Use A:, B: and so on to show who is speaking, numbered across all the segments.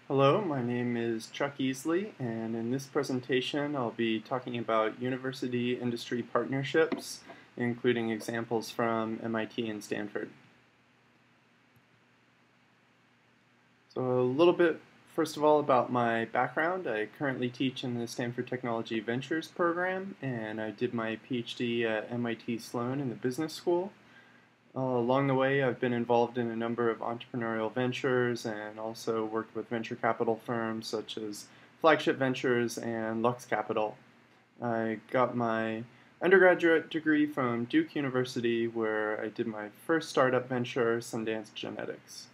A: Hello, my name is Chuck Easley, and in this presentation I'll be talking about university-industry partnerships, including examples from MIT and Stanford. So a little bit, first of all, about my background. I currently teach in the Stanford Technology Ventures program, and I did my PhD at MIT Sloan in the business school. Along the way, I've been involved in a number of entrepreneurial ventures and also worked with venture capital firms such as Flagship Ventures and Lux Capital. I got my undergraduate degree from Duke University, where I did my first startup venture, Sundance Genetics.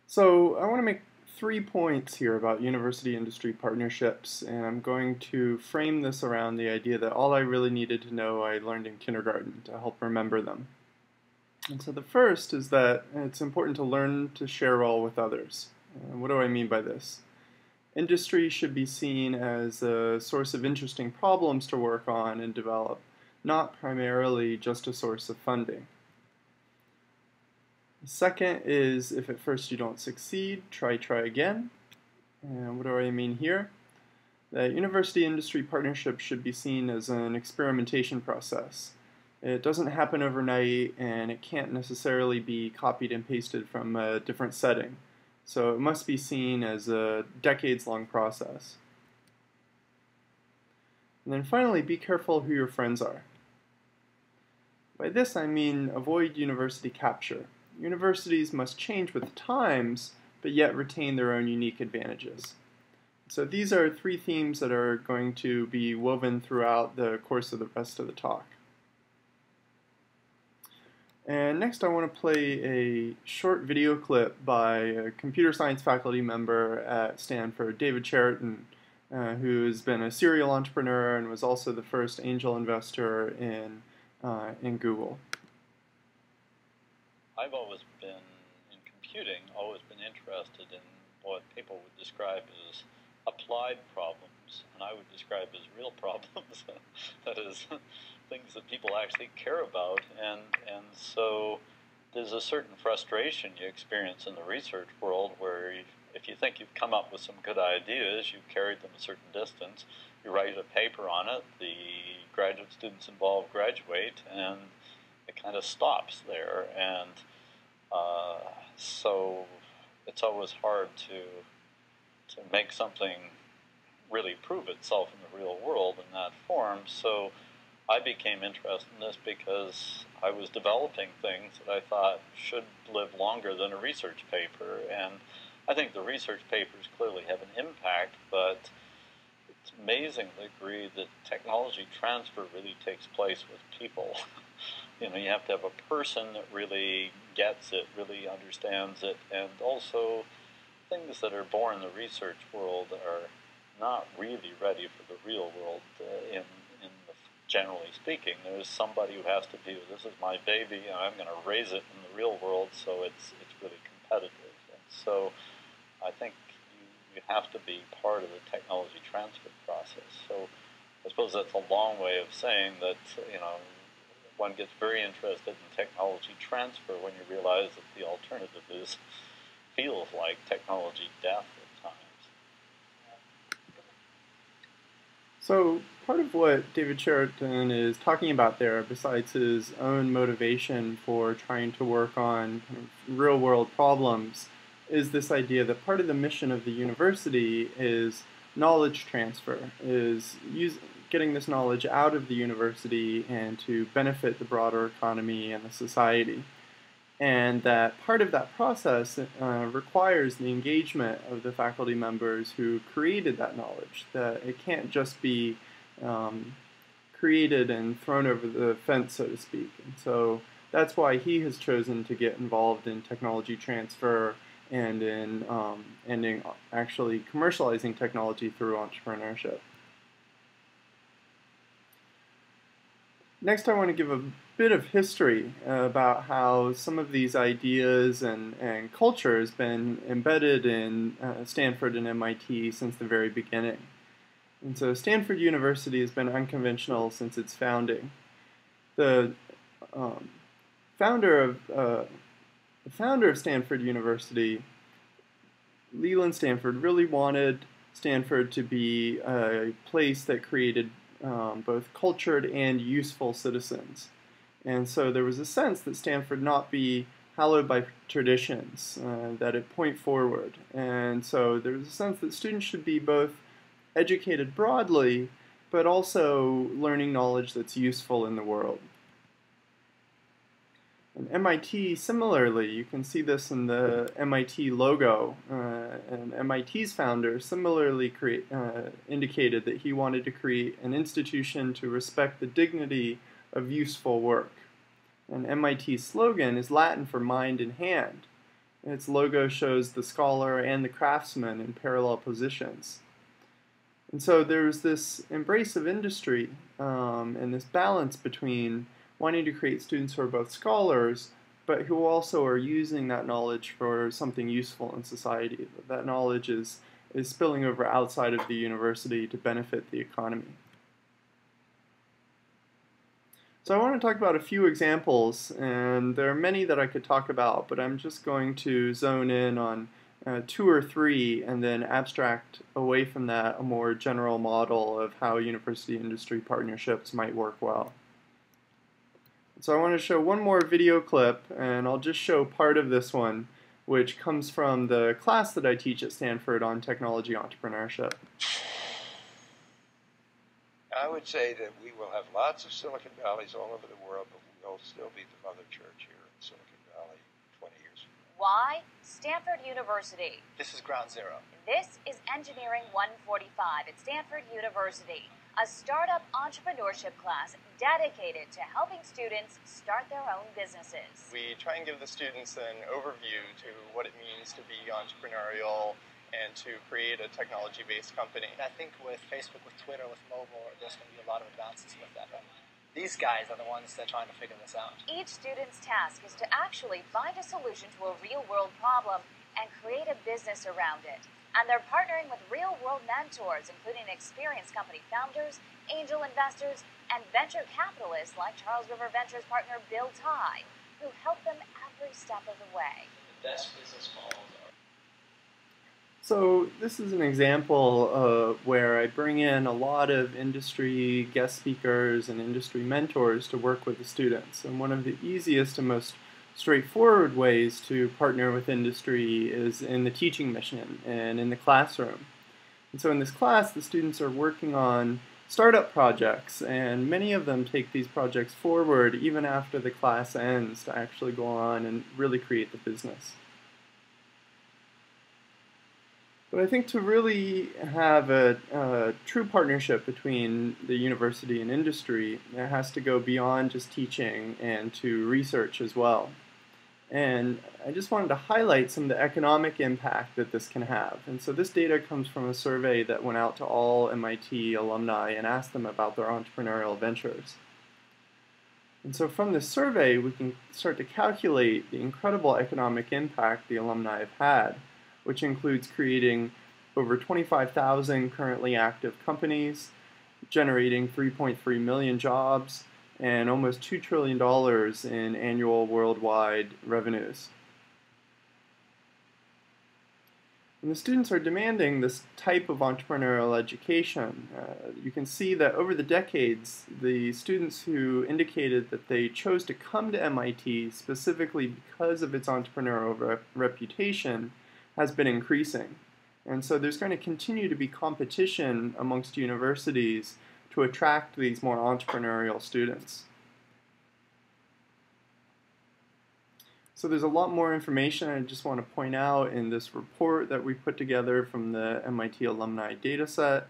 A: So I want to make 3 points here about university-industry partnerships, and I'm going to frame this around the idea that all I really needed to know I learned in kindergarten to help remember them. And so the first is that it's important to learn to share well with others. What do I mean by this? Industry should be seen as a source of interesting problems to work on and develop, not primarily just a source of funding. The second is, if at first you don't succeed, try again. And what do I mean here? That university-industry partnership should be seen as an experimentation process. It doesn't happen overnight, and it can't necessarily be copied and pasted from a different setting. So it must be seen as a decades-long process. And then finally, be careful who your friends are. By this I mean avoid university capture. Universities must change with the times, but yet retain their own unique advantages. So these are 3 themes that are going to be woven throughout the course of the rest of the talk. And next I want to play a short video clip by a computer science faculty member at Stanford, David Cheriton, who has been a serial entrepreneur and was also the first angel investor in Google.
B: I've always been, in computing, always been interested in what people would describe as applied problems, and I would describe as real problems. That is, things that people actually care about, and so there's a certain frustration you experience in the research world where if you think you've come up with some good ideas, you've carried them a certain distance, you write a paper on it, the graduate students involved graduate, and it kind of stops there, and so it's always hard to make something really prove itself in the real world in that form. So I became interested in this because I was developing things that I thought should live longer than a research paper, and I think the research papers clearly have an impact, but it's amazing the degree that technology transfer really takes place with people. You know, you have to have a person that really gets it, really understands it, and also things that are born in the research world are not really ready for the real world. Generally speaking, there's somebody who has to be, this is my baby, and I'm going to raise it in the real world, so it's really competitive. And so I think you have to be part of the technology transfer process. So I suppose that's a long way of saying that, you know, one gets very interested in technology transfer when you realize that the alternative feels like technology death at times.
A: So part of what David Cheriton is talking about there, besides his own motivation for trying to work on kind of real-world problems, is this idea that part of the mission of the university is knowledge transfer, is getting this knowledge out of the university and to benefit the broader economy and the society. And that part of that process requires the engagement of the faculty members who created that knowledge, that it can't just be created and thrown over the fence, so to speak. And so that's why he has chosen to get involved in technology transfer and in actually commercializing technology through entrepreneurship. Next, I want to give a bit of history about how some of these ideas and culture has been embedded in Stanford and MIT since the very beginning. And so Stanford University has been unconventional since its founding. The founder of the founder of Stanford University, Leland Stanford, really wanted Stanford to be a place that created both cultured and useful citizens. And so there was a sense that Stanford not be hallowed by traditions, that it point forward. And so there was a sense that students should be both educated broadly, but also learning knowledge that's useful in the world. And MIT, similarly, you can see this in the MIT logo, and MIT's founder similarly indicated that he wanted to create an institution to respect the dignity of useful work. And MIT's slogan is Latin for mind and hand. And its logo shows the scholar and the craftsman in parallel positions. And so there's this embrace of industry and this balance between wanting to create students who are both scholars, but who also are using that knowledge for something useful in society. That knowledge is spilling over outside of the university to benefit the economy. So I want to talk about a few examples, and there are many that I could talk about, but I'm just going to zone in on 2 or 3 and then abstract away from that a more general model of how university-industry partnerships might work well. So I want to show one more video clip, and I'll just show part of this one, which comes from the class that I teach at Stanford on technology entrepreneurship.
C: I would say that we will have lots of Silicon Valleys all over the world, but we'll still be the mother church here in Silicon Valley 20 years from now.
D: Why? Stanford University.
E: This is Ground Zero.
D: This is Engineering 145 at Stanford University, a startup entrepreneurship class dedicated to helping students start their own businesses.
E: We try and give the students an overview to what it means to be entrepreneurial and to create a technology-based company.
F: I think with Facebook, with Twitter, with mobile, there's going to be a lot of advances with that. These guys are the ones that are trying to figure this out.
D: Each student's task is to actually find a solution to a real-world problem and create a business around it. And they're partnering with real-world mentors, including experienced company founders, angel investors, and venture capitalists like Charles River Ventures partner Bill Tye, who help them every step of the way.
F: The best business models are.
A: So this is an example where I bring in a lot of industry guest speakers and industry mentors to work with the students. And one of the easiest and most straightforward ways to partner with industry is in the teaching mission and in the classroom. And so in this class, the students are working on startup projects, and many of them take these projects forward even after the class ends to actually go on and really create the business. But I think to really have a true partnership between the university and industry, it has to go beyond just teaching and to research as well. And I just wanted to highlight some of the economic impact that this can have. And so this data comes from a survey that went out to all MIT alumni and asked them about their entrepreneurial ventures. And so from this survey, we can start to calculate the incredible economic impact the alumni have had, which includes creating over 25,000 currently active companies, generating 3.3 million jobs, and almost $2 trillion in annual worldwide revenues. And the students are demanding this type of entrepreneurial education. You can see that over the decades, the students who indicated that they chose to come to MIT specifically because of its entrepreneurial reputation has been increasing. And so there's going to continue to be competition amongst universities to attract these more entrepreneurial students. So there's a lot more information I just want to point out in this report that we put together from the MIT alumni dataset.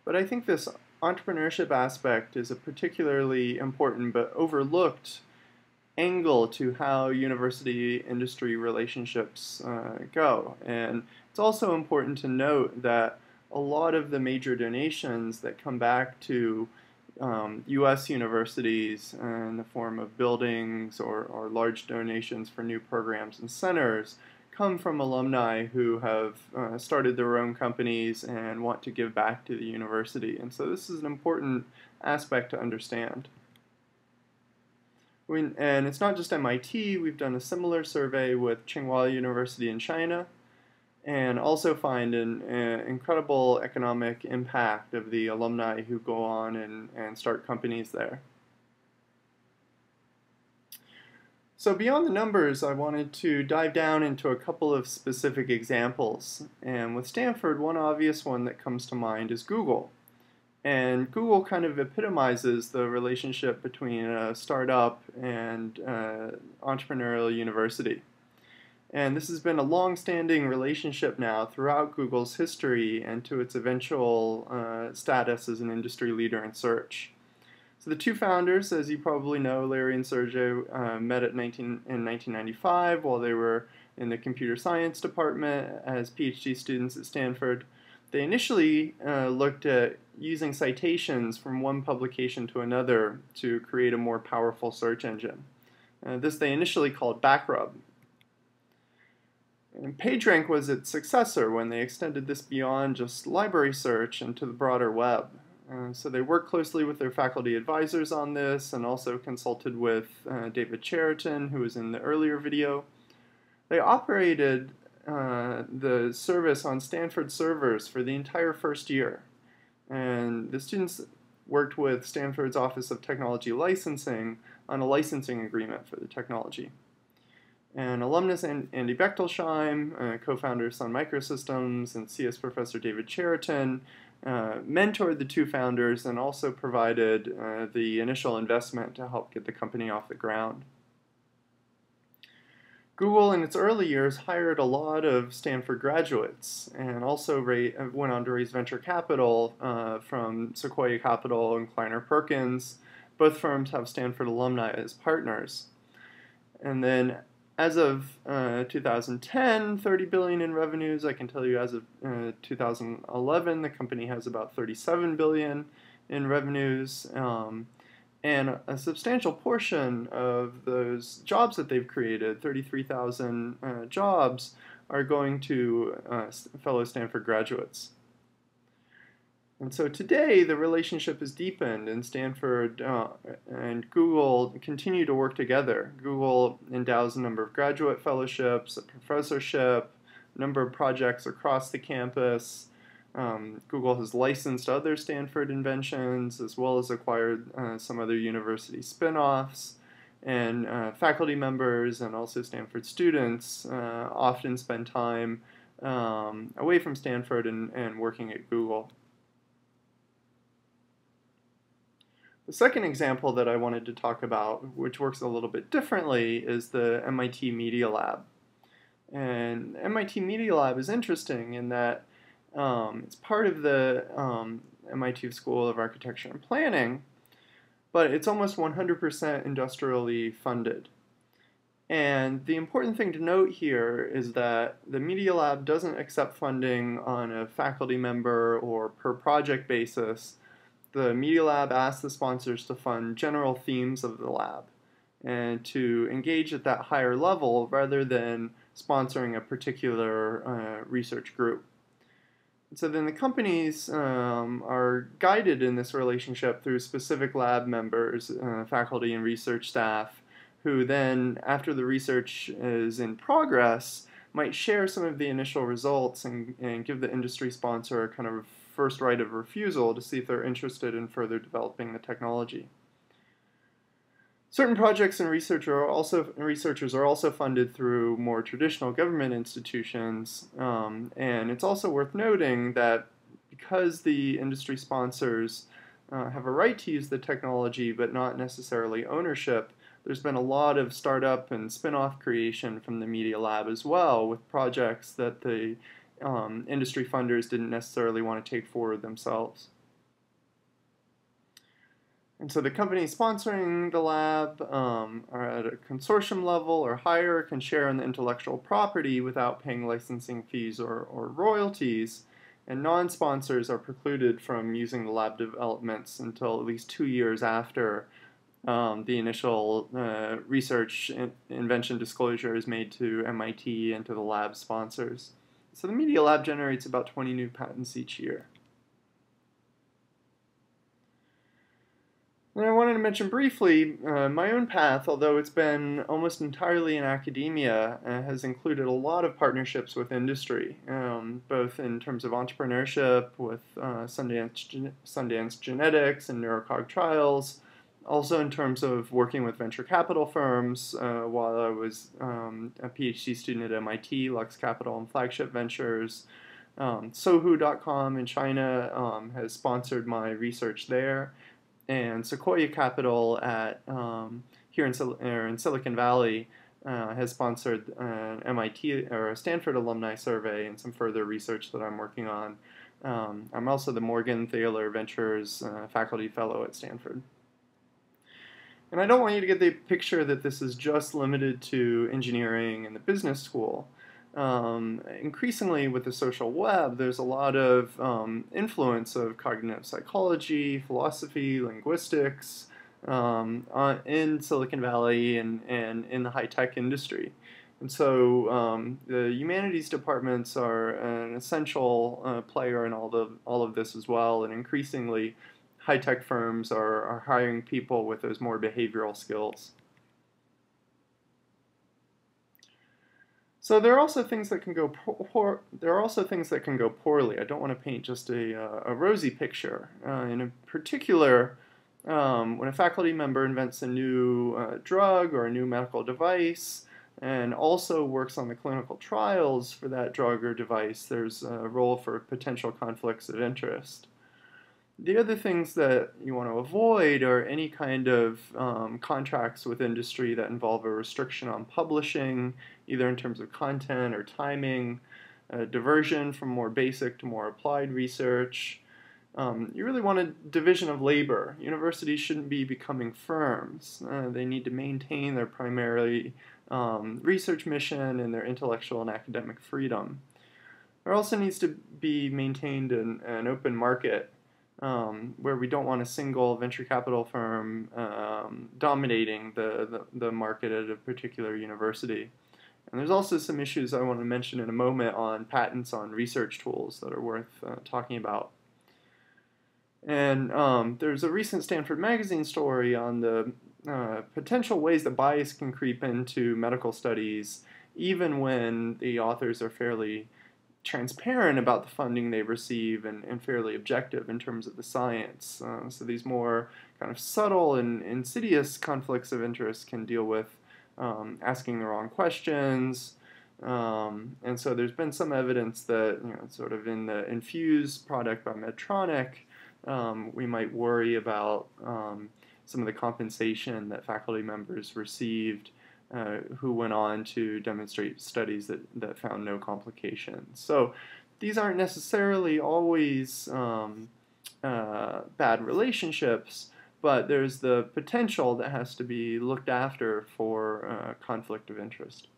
A: But I think this entrepreneurship aspect is a particularly important but overlooked angle to how university-industry relationships go. And it's also important to note that a lot of the major donations that come back to U.S. universities in the form of buildings or large donations for new programs and centers come from alumni who have started their own companies and want to give back to the university. And so this is an important aspect to understand. And it's not just MIT. We've done a similar survey with Tsinghua University in China, and also find an incredible economic impact of the alumni who go on and start companies there. So beyond the numbers, I wanted to dive down into a couple of specific examples. And with Stanford, one obvious one that comes to mind is Google. And Google kind of epitomizes the relationship between a startup and entrepreneurial university. And this has been a long-standing relationship now throughout Google's history and to its eventual status as an industry leader in search. So the two founders, as you probably know, Larry and Sergey, met in 1995 while they were in the computer science department as PhD students at Stanford. They initially looked at using citations from one publication to another to create a more powerful search engine. This they initially called Backrub. And PageRank was its successor when they extended this beyond just library search into the broader web. So they worked closely with their faculty advisors on this and also consulted with David Cheriton, who was in the earlier video. They operated the service on Stanford servers for the entire first year. And the students worked with Stanford's Office of Technology Licensing on a licensing agreement for the technology. And alumnus Andy Bechtolsheim, co-founder of Sun Microsystems, and CS professor David Cheriton mentored the two founders and also provided the initial investment to help get the company off the ground. Google in its early years hired a lot of Stanford graduates and also went on to raise venture capital from Sequoia Capital and Kleiner Perkins. Both firms have Stanford alumni as partners. And then as of 2010, $30 billion in revenues. I can tell you as of 2011, the company has about $37 billion in revenues. And a substantial portion of those jobs that they've created, 33,000 jobs, are going to fellow Stanford graduates. And so today, the relationship is deepened, and Stanford and Google continue to work together. Google endows a number of graduate fellowships, a professorship, a number of projects across the campus. Google has licensed other Stanford inventions, as well as acquired some other university spin-offs. And faculty members and also Stanford students often spend time away from Stanford and working at Google. The second example that I wanted to talk about, which works a little bit differently, is the MIT Media Lab. And MIT Media Lab is interesting in that it's part of the MIT School of Architecture and Planning, but it's almost 100% industrially funded. And the important thing to note here is that the Media Lab doesn't accept funding on a faculty member or per project basis. The Media Lab asks the sponsors to fund general themes of the lab and to engage at that higher level rather than sponsoring a particular research group. And so then the companies are guided in this relationship through specific lab members, faculty and research staff, who then, after the research is in progress, might share some of the initial results and give the industry sponsor a kind of first right of refusal to see if they're interested in further developing the technology. Certain projects and researchers are also funded through more traditional government institutions, and it's also worth noting that because the industry sponsors have a right to use the technology but not necessarily ownership, there's been a lot of startup and spin-off creation from the Media Lab as well, with projects that the industry funders didn't necessarily want to take forward themselves. And so the companies sponsoring the lab are at a consortium level or higher, can share in the intellectual property without paying licensing fees or royalties, and non-sponsors are precluded from using the lab developments until at least 2 years after the initial research invention disclosure is made to MIT and to the lab sponsors. So the Media Lab generates about 20 new patents each year. And I wanted to mention briefly my own path, although it's been almost entirely in academia, has included a lot of partnerships with industry, both in terms of entrepreneurship with Sundance Genetics and Neurocog Trials, also in terms of working with venture capital firms while I was a PhD student at MIT, Lux Capital and Flagship Ventures. Sohu.com in China has sponsored my research there. And Sequoia Capital at here in Silicon Valley has sponsored an MIT or a Stanford alumni survey and some further research that I'm working on. I'm also the Morgan Thaler Ventures faculty fellow at Stanford. And I don't want you to get the picture that this is just limited to engineering and the business school. Increasingly with the social web, there's a lot of influence of cognitive psychology, philosophy, linguistics in Silicon Valley and in the high-tech industry. And so the humanities departments are an essential player in all of this as well, and increasingly high-tech firms are hiring people with those more behavioral skills. So there are also things that can go poorly. I don't want to paint just a rosy picture. In particular, when a faculty member invents a new drug or a new medical device and also works on the clinical trials for that drug or device, there's a role for potential conflicts of interest. The other things that you want to avoid are any kind of contracts with industry that involve a restriction on publishing, either in terms of content or timing, diversion from more basic to more applied research. You really want a division of labor. Universities shouldn't be becoming firms. They need to maintain their primary research mission and their intellectual and academic freedom. There also needs to be maintained an open market where we don't want a single venture capital firm dominating the market at a particular university. And there's also some issues I want to mention in a moment on patents on research tools that are worth talking about. And there's a recent Stanford Magazine story on the potential ways that bias can creep into medical studies, even when the authors are fairly transparent about the funding they receive and fairly objective in terms of the science. So these more kind of subtle and insidious conflicts of interest can deal with asking the wrong questions. And so there's been some evidence that, sort of in the Infuse product by Medtronic, we might worry about some of the compensation that faculty members received who went on to demonstrate studies that found no complications. So these aren't necessarily always bad relationships, but there's the potential that has to be looked after for conflict of interest.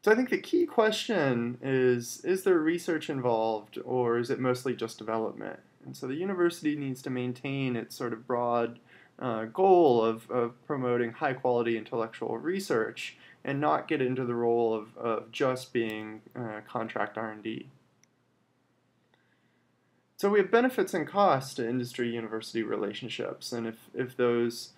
A: So I think the key question is there research involved, or is it mostly just development? And so the university needs to maintain its sort of broad goal of promoting high-quality intellectual research and not get into the role of just being contract R&D. So we have benefits and costs to industry-university relationships, and if those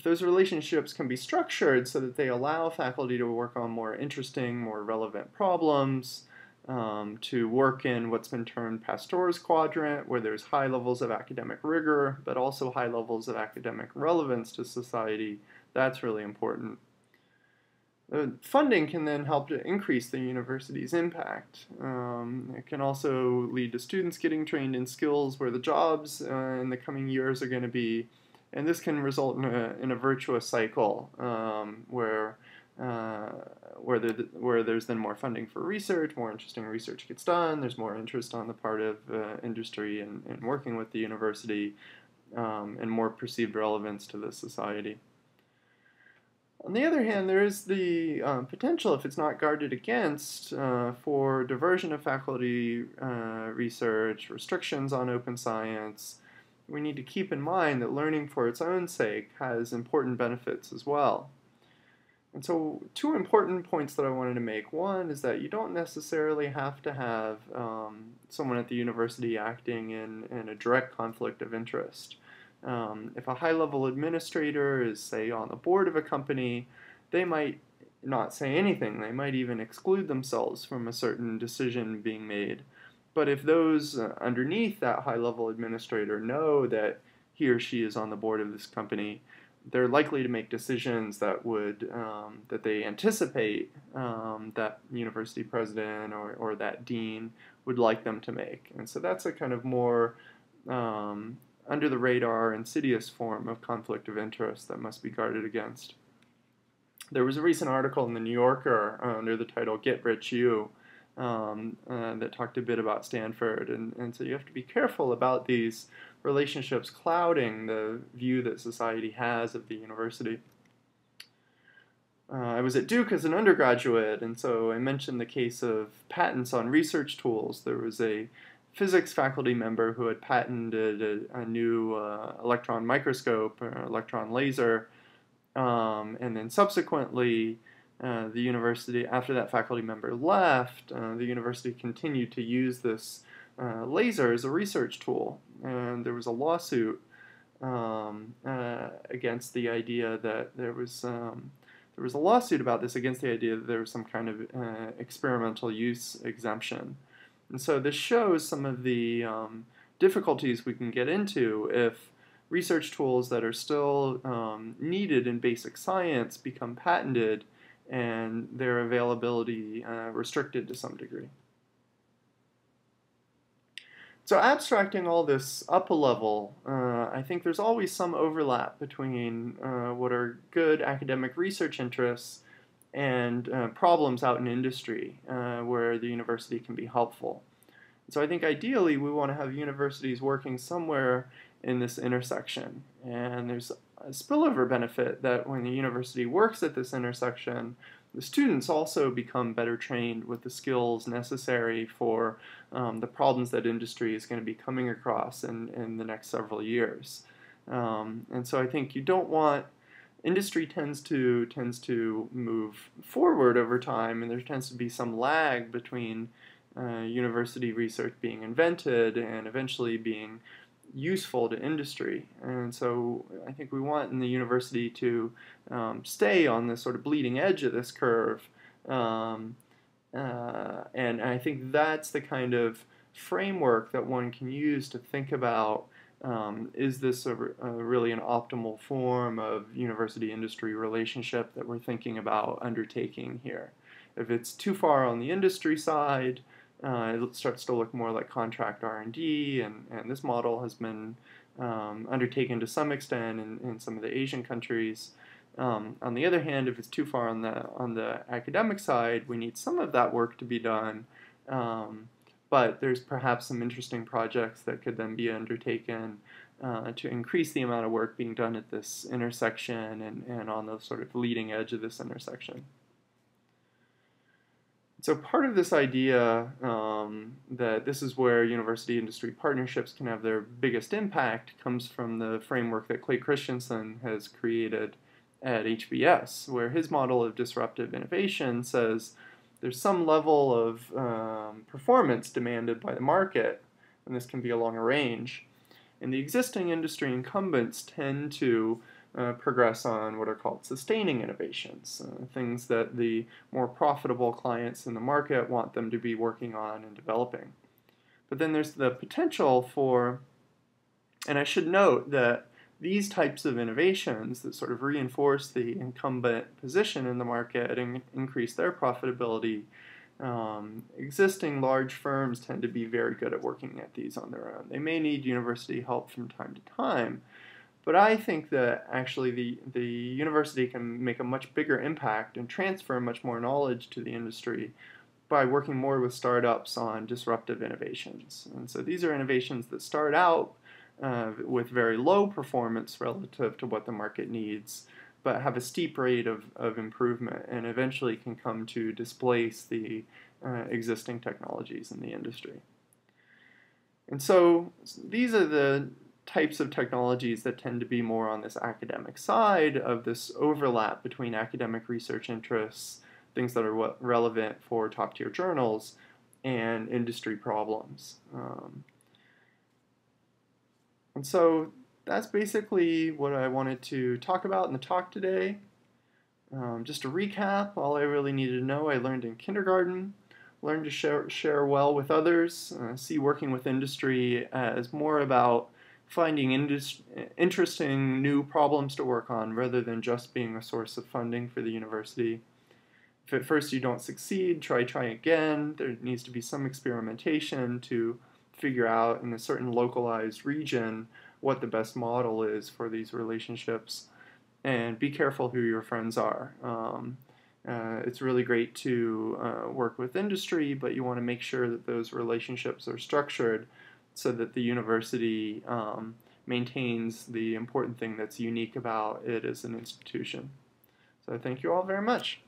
A: relationships can be structured so that they allow faculty to work on more interesting, more relevant problems, to work in what's been termed Pasteur's quadrant, where there's high levels of academic rigor, but also high levels of academic relevance to society, that's really important. Funding can then help to increase the university's impact. It can also lead to students getting trained in skills where the jobs in the coming years are going to be, and this can result in a virtuous cycle where there's then more funding for research, more interesting research gets done, there's more interest on the part of industry in working with the university, and more perceived relevance to the society. On the other hand, there is the potential, if it's not guarded against, for diversion of faculty research, restrictions on open science. We need to keep in mind that learning for its own sake has important benefits as well. And so, two important points that I wanted to make. One is that you don't necessarily have to have someone at the university acting in a direct conflict of interest. If a high-level administrator is, say, on the board of a company, they might not say anything. They might even exclude themselves from a certain decision being made. But if those underneath that high-level administrator know that he or she is on the board of this company, they're likely to make decisions that would that they anticipate that university president or that dean would like them to make. And so that's a kind of more under the radar, insidious form of conflict of interest that must be guarded against. There was a recent article in the New Yorker under the title "Get Rich You" that talked a bit about Stanford, and so you have to be careful about these relationships clouding the view that society has of the university. I was at Duke as an undergraduate, and so I mentioned the case of patents on research tools. There was a physics faculty member who had patented a new electron microscope, or electron laser, and then subsequently the university, after that faculty member left, the university continued to use this laser as a research tool. And there was a lawsuit against the idea that there was a lawsuit about this against the idea that there was some kind of experimental use exemption. And so this shows some of the difficulties we can get into if research tools that are still needed in basic science become patented and their availability restricted to some degree. So abstracting all this up a level, I think there's always some overlap between what are good academic research interests and problems out in industry where the university can be helpful. So I think ideally we want to have universities working somewhere in this intersection. And there's a spillover benefit that when the university works at this intersection, the students also become better trained with the skills necessary for the problems that industry is going to be coming across in the next several years. And so I think you don't want, industry tends to move forward over time, and there tends to be some lag between university research being invented and eventually being useful to industry. And so I think we want in the university to stay on this sort of bleeding edge of this curve. And I think that's the kind of framework that one can use to think about is this really an optimal form of university-industry relationship that we're thinking about undertaking here. If it's too far on the industry side, it starts to look more like contract R&D, and this model has been undertaken to some extent in some of the Asian countries. On the other hand, if it's too far on the academic side, we need some of that work to be done, but there's perhaps some interesting projects that could then be undertaken to increase the amount of work being done at this intersection and on the sort of leading edge of this intersection. So part of this idea that this is where university-industry partnerships can have their biggest impact comes from the framework that Clay Christensen has created at HBS, where his model of disruptive innovation says there's some level of performance demanded by the market, and this can be along a range. And the existing industry incumbents tend to progress on what are called sustaining innovations, things that the more profitable clients in the market want them to be working on and developing. But then there's the potential for, and I should note that these types of innovations that sort of reinforce the incumbent position in the market and increase their profitability, existing large firms tend to be very good at working at these on their own. They may need university help from time to time, but I think that actually the university can make a much bigger impact and transfer much more knowledge to the industry by working more with startups on disruptive innovations. And so these are innovations that start out with very low performance relative to what the market needs, but have a steep rate of improvement and eventually can come to displace the existing technologies in the industry. And so these are the types of technologies that tend to be more on this academic side of this overlap between academic research interests, things that are relevant for top-tier journals, and industry problems. And so that's basically what I wanted to talk about in the talk today. Just to recap, all I really needed to know, I learned in kindergarten, learned to share well with others, see working with industry as more about finding interesting new problems to work on rather than just being a source of funding for the university. If at first you don't succeed, try again. There needs to be some experimentation to figure out in a certain localized region what the best model is for these relationships. And be careful who your friends are. It's really great to work with industry, but you want to make sure that those relationships are structured so that the university maintains the important thing that's unique about it as an institution. So thank you all very much.